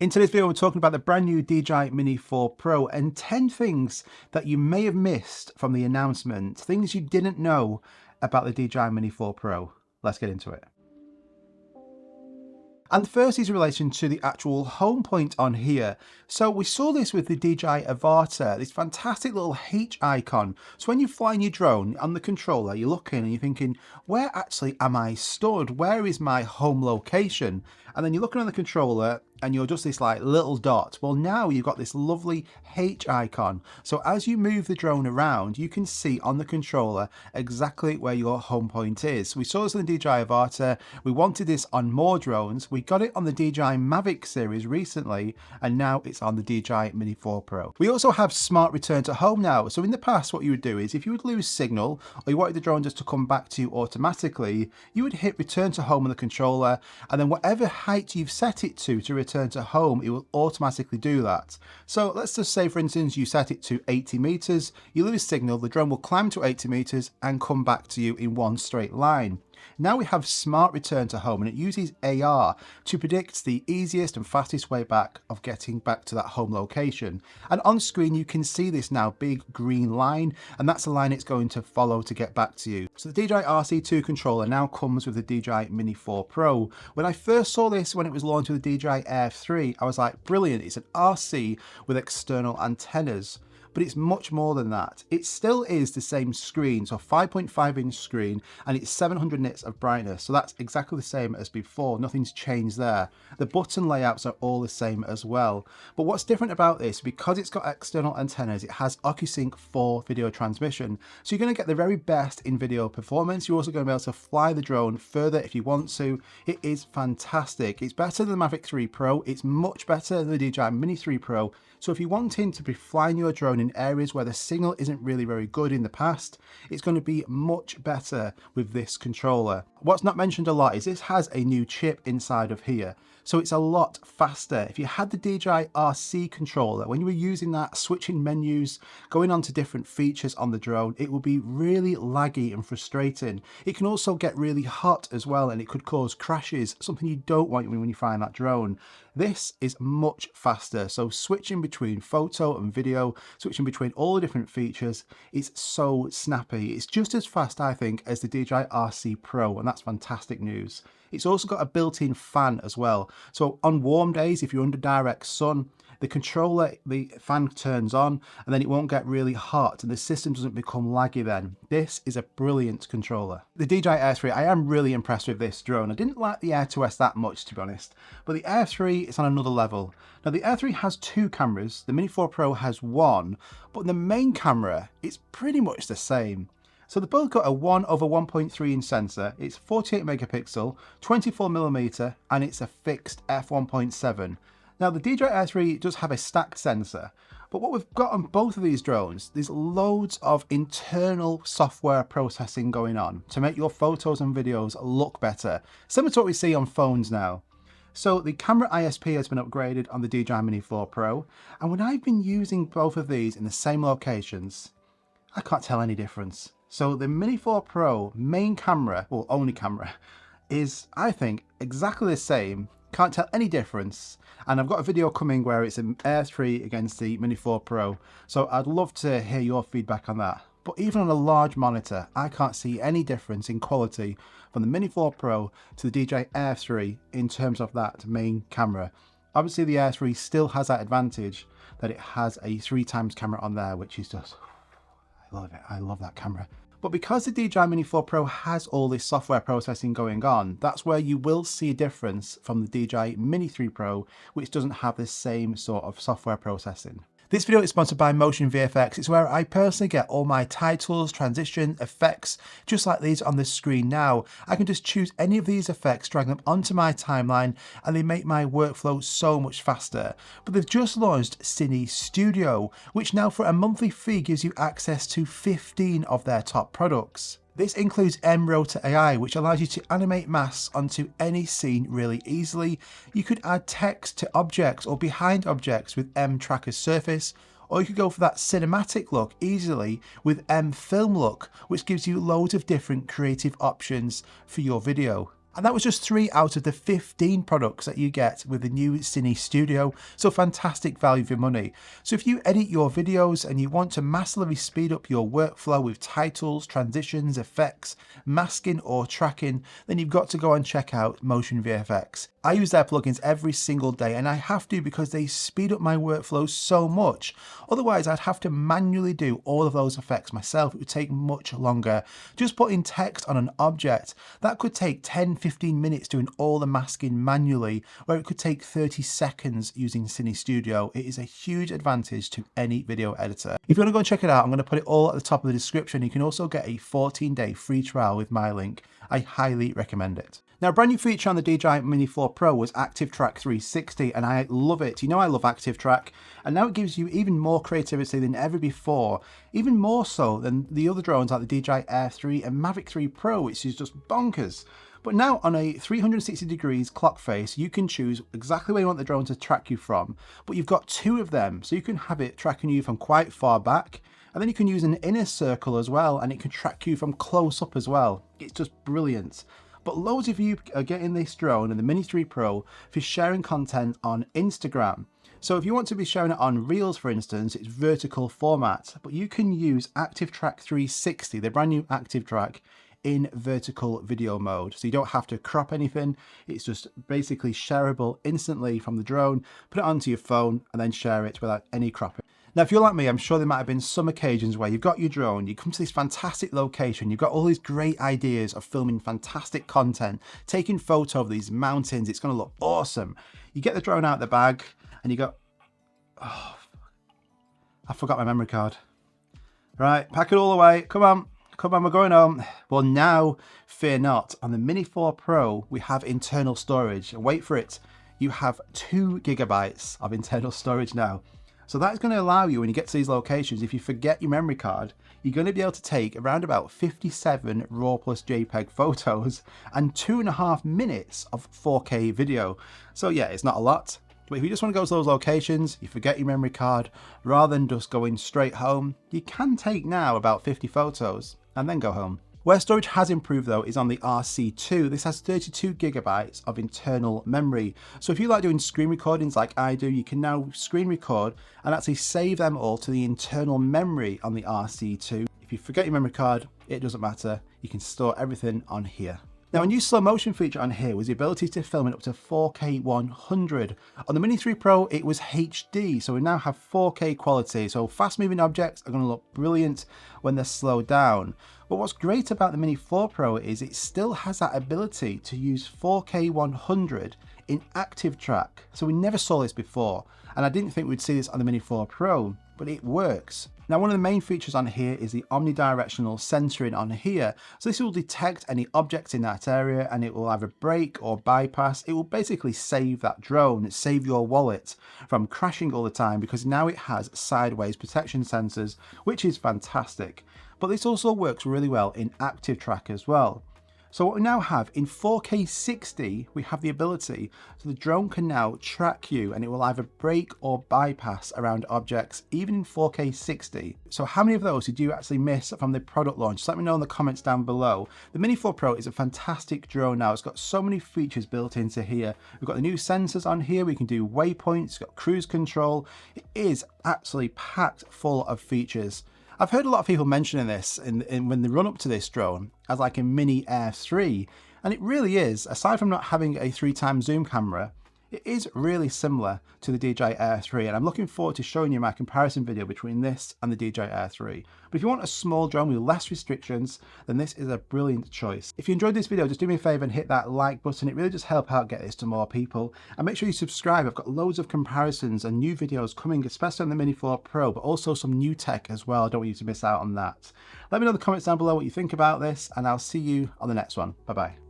In today's video, we're talking about the brand new DJI Mini 4 Pro and 10 things that you may have missed from the announcement, things you didn't know about the DJI Mini 4 Pro. Let's get into it. And the first is in relation to the actual home point on here. So we saw this with the DJI Avatar, this fantastic little H icon. So when you're flying your drone on the controller, you're looking and you're thinking, where actually am I stood? Where is my home location? And then you're looking on the controller and you're just this like little dot. Well, now you've got this lovely H icon. So as you move the drone around, you can see on the controller exactly where your home point is. We saw this in the DJI Avatar. We wanted this on more drones. We got it on the DJI Mavic series recently, and now it's on the DJI Mini 4 Pro. We also have smart return to home now. So in the past, what you would do is if you would lose signal or you wanted the drone just to come back to you automatically, you would hit return to home on the controller, and then whatever height you've set it to return to home, it will automatically do that. So let's just say, for instance, you set it to 80 meters, you lose signal, the drone will climb to 80 meters and come back to you in one straight line. Now we have smart return to home, and it uses AR to predict the easiest and fastest way back of getting back to that home location. And on screen you can see this now big green line, and that's the line it's going to follow to get back to you. So the DJI RC2 controller now comes with the DJI Mini 4 Pro. When I first saw this when it was launched with the DJI Air 3, I was like, brilliant, it's an RC with external antennas. But it's much more than that. It still is the same screen, so 5.5 inch screen, and it's 700 nits of brightness, so that's exactly the same as before. Nothing's changed there. The button layouts are all the same as well. But what's different about this, because it's got external antennas, it has OcuSync 4 video transmission, so you're going to get the very best in video performance. You're also going to be able to fly the drone further if you want to. It is fantastic. It's better than the Mavic 3 Pro. It's much better than the DJI Mini 3 Pro. So if you're wanting to be flying your drone in areas where the signal isn't really very good in the past, it's going to be much better with this controller. What's not mentioned a lot is this has a new chip inside of here, so it's a lot faster. If you had the DJI RC controller, when you were using that, switching menus, going on to different features on the drone, it will be really laggy and frustrating. It can also get really hot as well, and it could cause crashes, something you don't want when you find that drone. This is much faster, so switching between photo and video, switching between all the different features, it's so snappy. It's just as fast, I think, as the DJI RC Pro, and that's fantastic news. It's also got a built-in fan as well, so on warm days, if you're under direct sun, the controller, the fan turns on, and then it won't get really hot and the system doesn't become laggy then. This is a brilliant controller. The DJI Air 3, I am really impressed with this drone. I didn't like the Air 2S that much, to be honest, but the Air 3 is on another level. Now the Air 3 has 2 cameras, the Mini 4 Pro has 1, but the main camera is pretty much the same. So they've both got a 1/1.3 inch sensor, it's 48 megapixel, 24mm, and it's a fixed f1.7. Now the DJI Air 3 does have a stacked sensor, but what we've got on both of these drones, there's loads of internal software processing going on to make your photos and videos look better, similar to what we see on phones now. So the camera ISP has been upgraded on the DJI Mini 4 Pro, and when I've been using both of these in the same locations, I can't tell any difference. So the Mini 4 Pro main camera, well only camera, is, I think, exactly the same. Can't tell any difference, and I've got a video coming where it's an Air 3 against the Mini 4 Pro, so I'd love to hear your feedback on that. But even on a large monitor, I can't see any difference in quality from the Mini 4 Pro to the DJI Air 3 in terms of that main camera. Obviously the Air 3 still has that advantage that it has a 3x camera on there, which is just, I love it, I love that camera. But because the DJI Mini 4 Pro has all this software processing going on, that's where you will see a difference from the DJI Mini 3 Pro, which doesn't have the same sort of software processing. This video is sponsored by Motion VFX. It's where I personally get all my titles, transition, effects, just like these on the screen now. I can just choose any of these effects, drag them onto my timeline, and they make my workflow so much faster. But they've just launched Cine Studio, which now for a monthly fee gives you access to 15 of their top products. This includes M-Rotor AI, which allows you to animate masks onto any scene really easily. You could add text to objects or behind objects with M-Tracker Surface, or you could go for that cinematic look easily with M-Film look, which gives you loads of different creative options for your video. And that was just 3 out of the 15 products that you get with the new Cine Studio. So fantastic value for money. So if you edit your videos and you want to massively speed up your workflow with titles, transitions, effects, masking or tracking, then you've got to go and check out Motion VFX. I use their plugins every single day, and I have to because they speed up my workflow so much. Otherwise, I'd have to manually do all of those effects myself. It would take much longer. Just putting text on an object, that could take 10-15 minutes doing all the masking manually, where it could take 30 seconds using Cine Studio. It is a huge advantage to any video editor. If you want to go and check it out, I'm going to put it all at the top of the description. You can also get a 14-day free trial with my link. I highly recommend it. Now, a brand new feature on the DJI Mini 4 Pro was Active Track 360, and I love it. You know I love Active Track, and now it gives you even more creativity than ever before, even more so than the other drones like the DJI Air 3 and Mavic 3 Pro, which is just bonkers. But now on a 360 degrees clock face, you can choose exactly where you want the drone to track you from, but you've got 2 of them, so you can have it tracking you from quite far back, and then you can use an inner circle as well, and it can track you from close up as well. It's just brilliant. But loads of you are getting this drone and the Mini 3 Pro for sharing content on Instagram. So if you want to be sharing it on Reels, for instance, it's vertical format, but you can use Active Track 360, the brand new Active Track, in vertical video mode. So you don't have to crop anything. It's just basically shareable instantly from the drone, put it onto your phone and then share it without any cropping. Now, if you're like me, I'm sure there might have been some occasions where you've got your drone, you come to this fantastic location, you've got all these great ideas of filming fantastic content, taking photo of these mountains, it's going to look awesome. You get the drone out of the bag and you go, oh, I forgot my memory card. Right, pack it all away. Come on, we're going home. Well, now, fear not. On the Mini 4 Pro, we have internal storage. Wait for it. You have 2 gigabytes of internal storage now. So that's going to allow you, when you get to these locations, if you forget your memory card, you're going to be able to take around about 57 RAW plus JPEG photos and 2.5 minutes of 4K video. So yeah, it's not a lot. But if you just want to go to those locations, you forget your memory card, rather than just going straight home, you can take now about 50 photos and then go home. Where storage has improved though is on the RC2. This has 32 gigabytes of internal memory. So if you like doing screen recordings like I do, you can now screen record and actually save them all to the internal memory on the RC2. If you forget your memory card, it doesn't matter. You can store everything on here. Now, a new slow motion feature on here was the ability to film it up to 4K 100. On the Mini 3 Pro, it was HD, so we now have 4K quality. So fast moving objects are going to look brilliant when they're slowed down. But what's great about the Mini 4 Pro is it still has that ability to use 4K 100 in Active Track. So we never saw this before, and I didn't think we'd see this on the Mini 4 Pro, but it works. Now, one of the main features on here is the omnidirectional centering on here. So this will detect any objects in that area and it will either brake or bypass. It will basically save that drone, save your wallet from crashing all the time, because now it has sideways protection sensors, which is fantastic. But this also works really well in Active Track as well. So what we now have in 4K 60, we have the ability, so the drone can now track you and it will either brake or bypass around objects, even in 4K 60. So how many of those did you actually miss from the product launch? Just let me know in the comments down below. The Mini 4 Pro is a fantastic drone now. It's got so many features built into here. We've got the new sensors on here. We can do waypoints, it's got cruise control. It is absolutely packed full of features. I've heard a lot of people mentioning this when they run up to this drone as like a Mini Air 3, and it really is. Aside from not having a 3x zoom camera, it is really similar to the DJI Air 3, and I'm looking forward to showing you my comparison video between this and the DJI Air 3. But if you want a small drone with less restrictions, then this is a brilliant choice. If you enjoyed this video, just do me a favour and hit that like button. It really does help out get this to more people. And make sure you subscribe. I've got loads of comparisons and new videos coming, especially on the Mini 4 Pro, but also some new tech as well. I don't want you to miss out on that. Let me know in the comments down below what you think about this, and I'll see you on the next one. Bye bye.